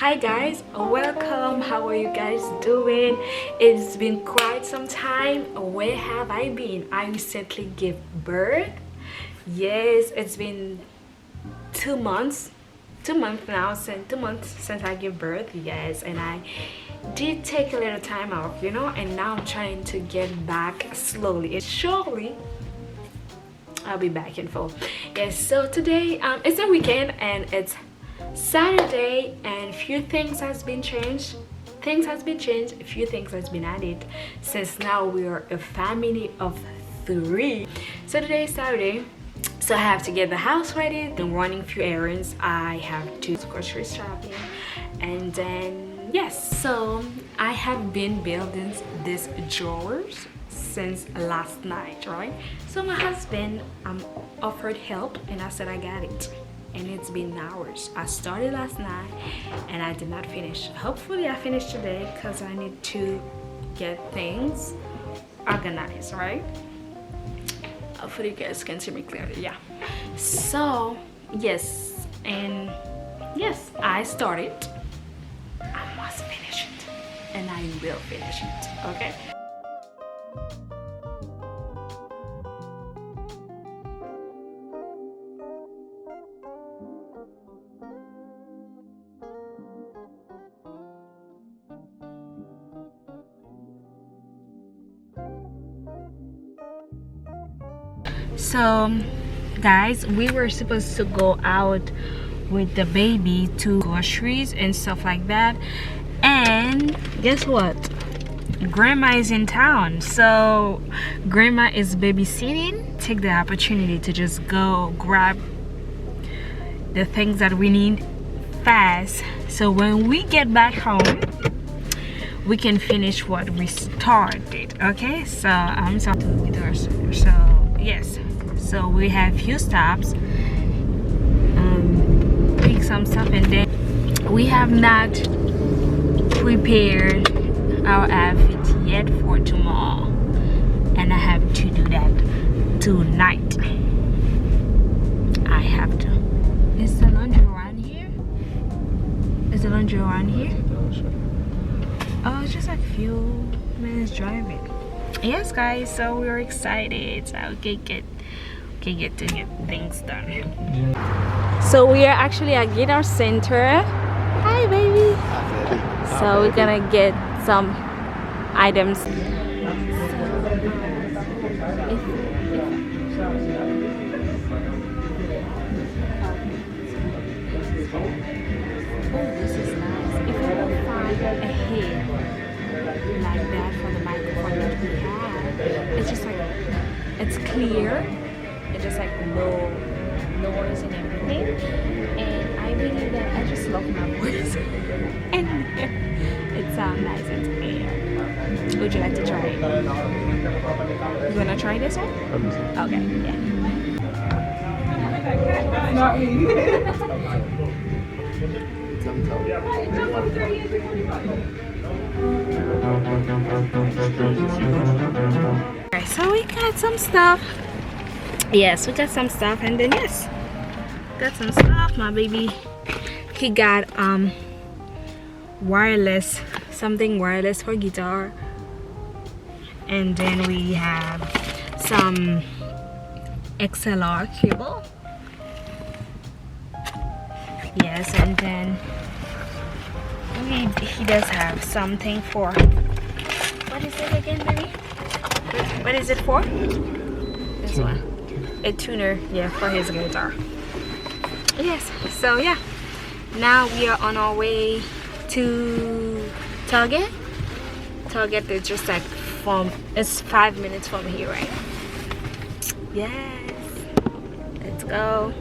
Hi guys, welcome. How are you guys doing? It's been quite some time. Where have I been? I recently gave birth. Yes, it's been 2 months. 2 months now, since 2 months since I gave birth. Yes, and I did take a little time off, and now I'm trying to get back slowly and surely. I'll be back in full. Yes, so today it's a weekend and it's Saturday, and few things has been changed. A few things has been added since now we are a family of 3. So today is Saturday, so I have to get the house ready and running a few errands. I have to grocery shopping, and then yes, so I have been building these drawers since last night, right? So my husband offered help and I said I got it, and it's been hours. I started last night and I did not finish. Hopefully I finish today because I need to get things organized, right? Hopefully you guys can see me clearly. Yeah, so yes, and yes, I started. I must finish it, and I will finish it. Okay. So guys, we were supposed to go out with the baby to groceries and stuff like that, and guess what, grandma is in town, so grandma is babysitting. Take the opportunity to just go grab the things that we need fast, so when we get back home we can finish what we started. Okay, so I'm sorry with her. So yes, so we have few stops, pick some stuff, and then we have not prepared our outfit yet for tomorrow, and I have to do that tonight. I have to. Is the laundry around here? Is the laundry around here? Oh, it's just like a few minutes driving. Yes guys, so we're excited, so we can get to get things done. So we are actually at Guitar Center. Hi baby. So we're gonna get some items. Like that for the microphone that we have, it's just like, it's clear, it's just like no noise and everything, and I believe that I just love my voice and it sounds nice and clear. Would you like to try it? You wanna try this one? Okay, yeah. Not Alright, so we got some stuff. Yes, we got some stuff, and then yes, got some stuff. My baby, he got wireless, something wireless for guitar, and then we have some XLR cable. Yes, and then he does have something for, what is it again, baby? What is it for? This one, a tuner, yeah, for his guitar. Yes, so yeah, now we are on our way to Target. Target is just like it's 5 minutes from here, right? Yes, let's go.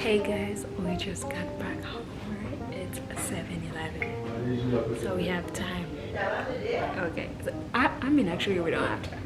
Hey guys, we just got back home, right? It's 7:11, so we have time. Okay, so I mean actually we don't have time.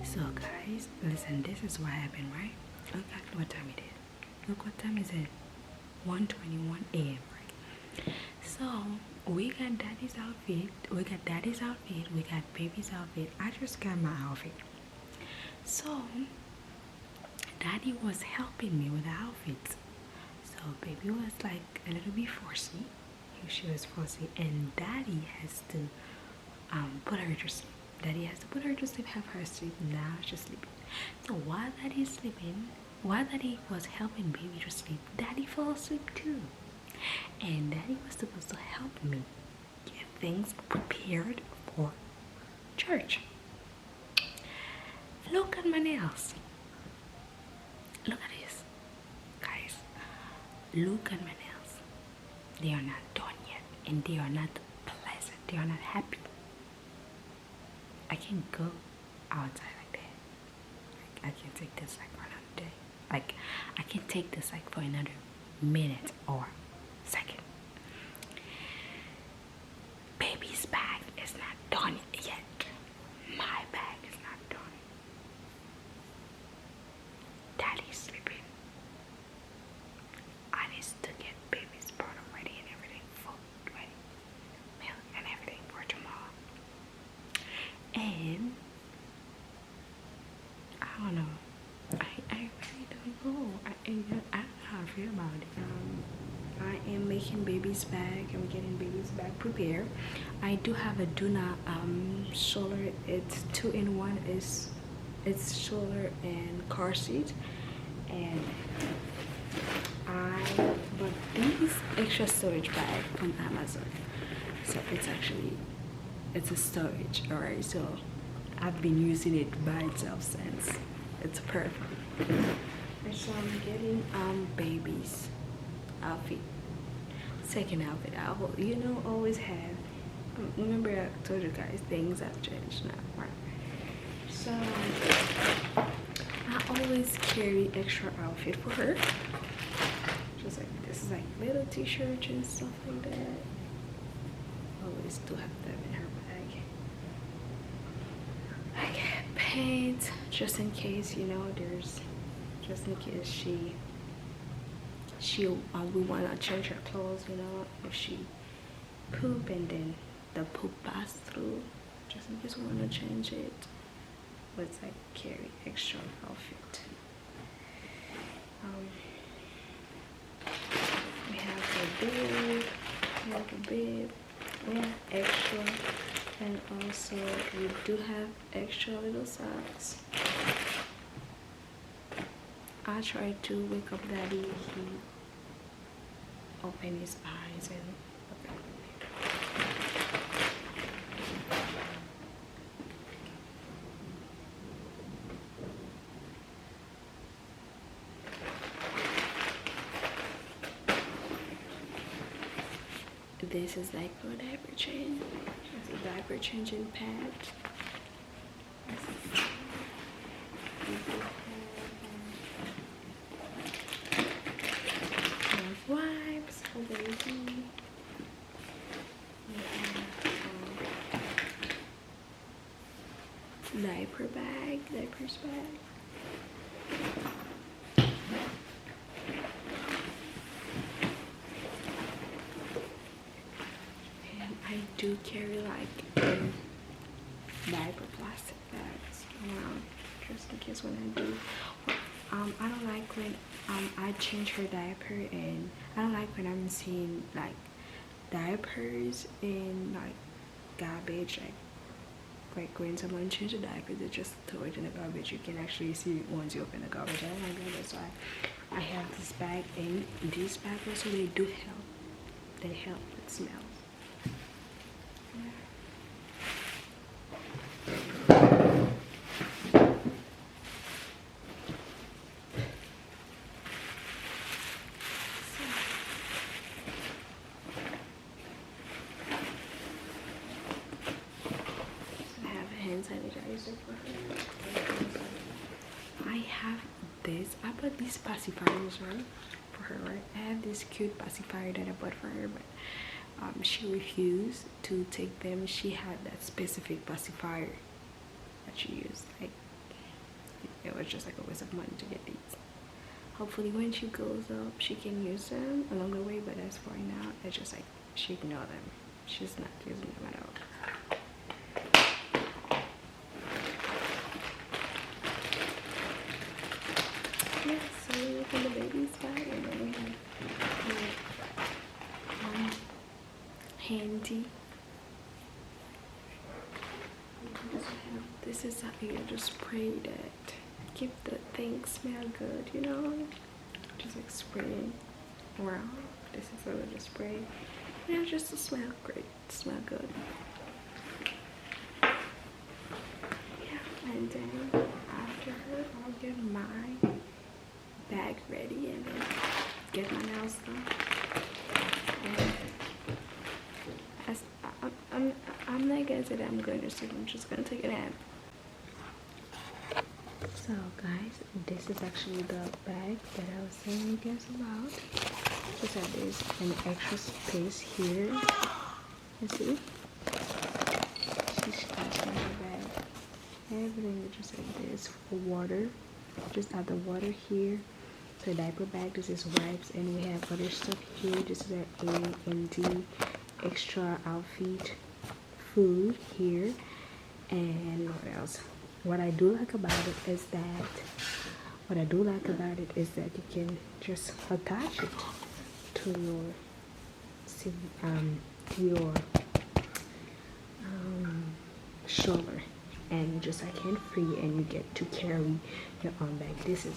So guys, listen, this is what happened, right? Look at what time it is. Look what time is it? 1:21 a.m. right? So we got daddy's outfit, we got baby's outfit. I just got my outfit. So daddy was helping me with the outfits. So baby was like a little bit fussy. She was fussy, and daddy has to put her to sleep. Daddy has to put her to sleep, have her sleep. Now she's sleeping. So while daddy's sleeping, while daddy was helping baby to sleep, daddy fell asleep too. And daddy was supposed to help me get things prepared for church. Look at my nails. Look at this. Guys, look at my nails. They are not done yet, and they are not pleasant. They are not happy. I can't go outside like that. I can't take this like for another day. Like I can't take this like for another minute or second. Baby's bag is not done yet. My bag is not done. Daddy's sleeping. I need to get baby's bottle ready and everything, food ready, milk and everything for tomorrow. And I don't know. I really don't know. I don't know how I feel about it. I am making baby's bag. I'm getting baby's bag prepared. I do have a Duna stroller. It's 2-in-1. It's stroller and car seat. And I bought these extra storage bag from Amazon. So it's a storage. Alright, so I've been using it by itself since. It's perfect. And so I'm getting baby's outfit. Second outfit. I will, always have. Remember I told you guys things have changed now, right? So I always carry extra outfit for her. Just like this is like little t-shirts and stuff like that. Always do have them in her bag. Like pants, just in case, just in case we want to change her clothes, if she poop and then the poop pass through, just in case we want to change it. But it's like carry extra outfit. We have the bib, we have extra, and also we do have extra little socks. I tried to wake up daddy. He opened his eyes and this is like for diaper change. It's a diaper changing pad. Wipes for baby. diapers bag. And I do carry like diaper plastic bags around just in case when I do. I don't like when I change her diaper, and I don't like when I'm seeing like diapers in like garbage, like when someone changes a diaper, they just throw it in the garbage. You can actually see it once you open the garbage. I don't like that. That's why I have this bag, and these bags also, they do help. They help with smells. Sanitizer for her. I have this. I bought these pacifiers, right, for her, right? I have this cute pacifier that I bought for her, but she refused to take them. She had that specific pacifier that she used. Like, it was just like a waste of money to get these. Hopefully when she grows up she can use them along the way, but as for now, it's just like she ignore them. She's not using them at all. Yeah, so we look in the baby's bag, and then we have handy. This is how you just spray that keep the thing smell good, you know, just like spraying around. This is a little spray, yeah, just to smell great, smell good. Yeah, and then after her, I'll get my bag ready and then get my nails done. And as I'm not gonna say that I'm going to sleep, I'm just gonna take a nap. So guys, this is actually the bag that I was telling you guys about. Just that there's an extra space here. You see? She's got in her bag. Everything is just like this for water. Just add the water here. So diaper bag, this is wipes, and we have other stuff here. This is our A and D extra outfit, food here, and what else? What I do like about it is that you can just attach it to your shoulder, and just like hand free, and you get to carry your own bag. This is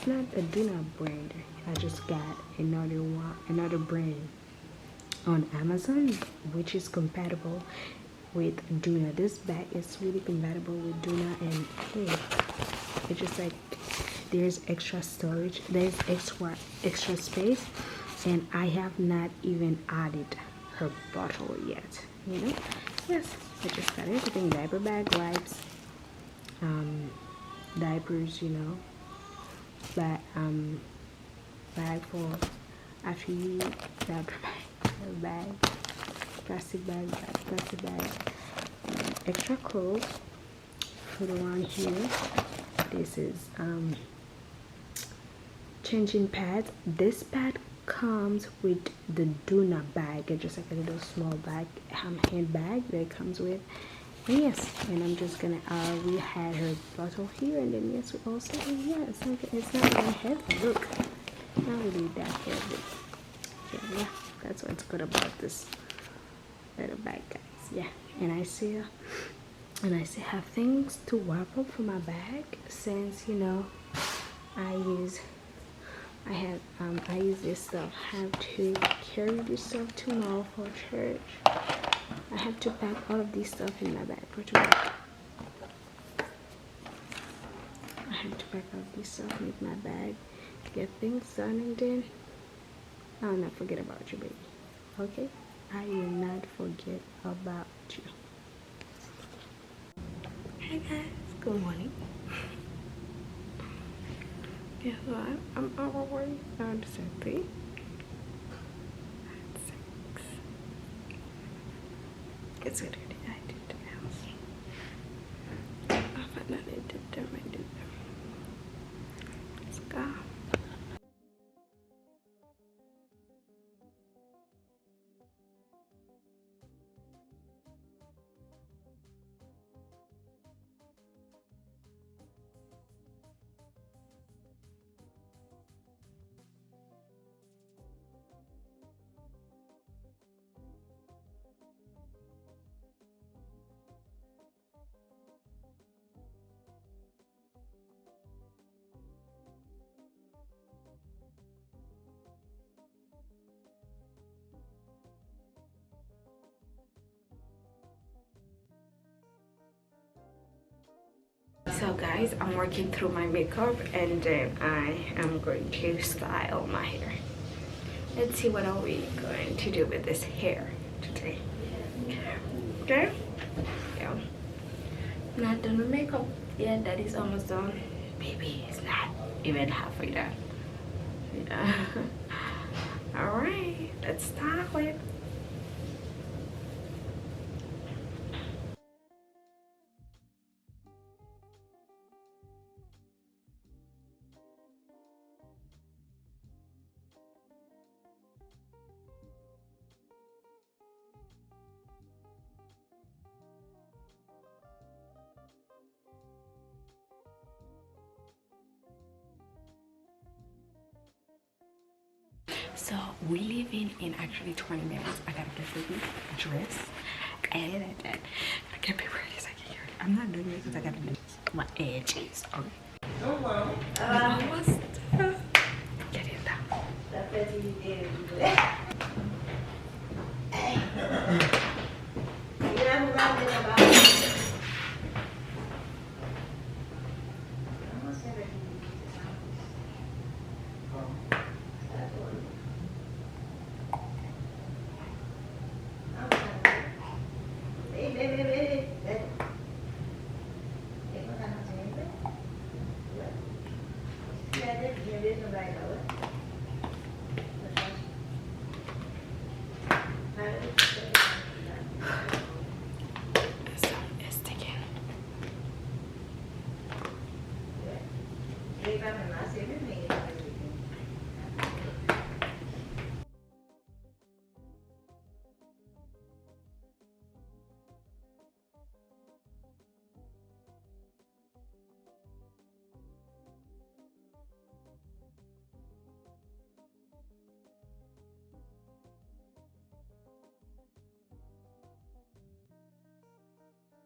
not a Duna brand. I just got another brand on Amazon, which is compatible with Duna. This bag is really compatible with Duna, and hey, it's just like there's extra storage, there's extra space, and I have not even added her bottle yet, you know. Yes, I just got everything: diaper bag, wipes, diapers, you know, bag for after you, diaper bag, plastic bag, extra clothes, put around here. This is changing pads. This pad comes with the Duna bag. It's just like a little small bag, handbag that it comes with. And yes, and I'm just gonna we had her bottle here, and then yes, we also, yeah, it's not really heavy. Look, not really that heavy. Yeah, that's what's good about this little bag, guys. Yeah, and I still have things to wrap up for my bag, since, you know, I use this stuff. I have to carry this stuff tomorrow for church. I have to pack all of this stuff in my bag for tomorrow. I have to pack all of this stuff in my bag, get things done, and then I'll not forget about you, baby. Okay? I will not forget about you. Hey guys, good morning. Yeah, so I'm on my way down to Jessey. It's good. I did the So guys, I'm working through my makeup and then I am going to style my hair. Let's see what are we going to do with this hair today. Okay? Yeah. Not done with makeup. Yeah, that is almost done. Maybe it's not even halfway done. Yeah. Alright, let's start with. So we leave in actually 20 minutes. I gotta get ready, dress, and I can't be ready as I get here. I'm not doing it because I gotta do my edges. Okay. Almost. Get it down.